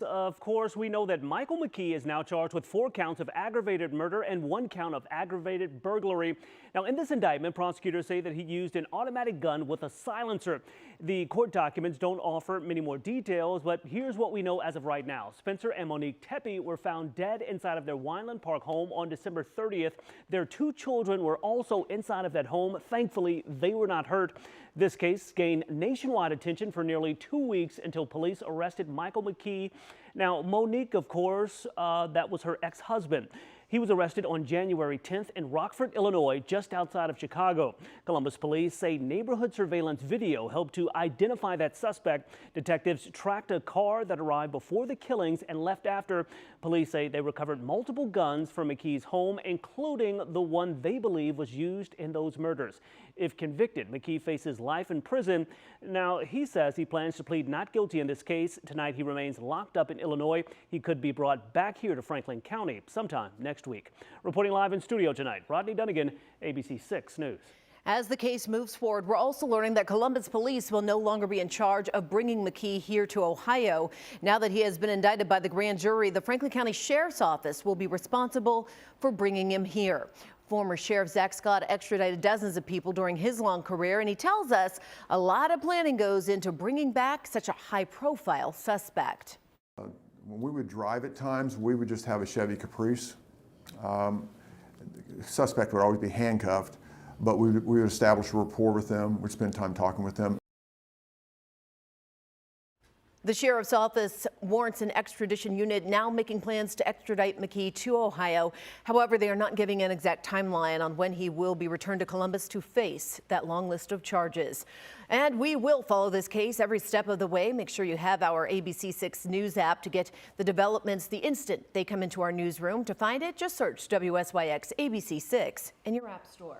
Of course, we know that Michael McKee is now charged with 4 counts of aggravated murder and 1 count of aggravated burglary. Now, in this indictment, prosecutors say that he used an automatic gun with a silencer. The court documents don't offer many more details, but here's what we know as of right now. Spencer and Monique Tepe were found dead inside of their Weinland Park home on December 30th. Their 2 children were also inside of that home. Thankfully, they were not hurt. This case gained nationwide attention for nearly 2 weeks until police arrested Michael McKee. Now, Monique, of course, that was her ex-husband. He was arrested on January 10th in Rockford, Illinois, just outside of Chicago. Columbus police say neighborhood surveillance video helped to identify that suspect. Detectives tracked a car that arrived before the killings and left after. Police say they recovered multiple guns from McKee's home, including the one they believe was used in those murders. If convicted, McKee faces life in prison. Now, he says he plans to plead not guilty in this case. Tonight, he remains locked up in Illinois. He could be brought back here to Franklin County sometime next week. Reporting live in studio tonight, Rodney Dunnigan, ABC6 News. As the case moves forward, we're also learning that Columbus police will no longer be in charge of bringing McKee here to Ohio. Now that he has been indicted by the grand jury, the Franklin County Sheriff's Office will be responsible for bringing him here. Former Sheriff Zach Scott extradited dozens of people during his long career, and he tells us a lot of planning goes into bringing back such a high-profile suspect. When we would drive at times, we would just have a Chevy Caprice. The suspect would always be handcuffed, but we would establish a rapport with them. We'd spend time talking with them. The Sheriff's Office warrants an extradition unit now making plans to extradite McKee to Ohio. However, they are not giving an exact timeline on when he will be returned to Columbus to face that long list of charges. And we will follow this case every step of the way. Make sure you have our ABC6 News app to get the developments the instant they come into our newsroom. To find it, just search WSYX ABC6 in your app store.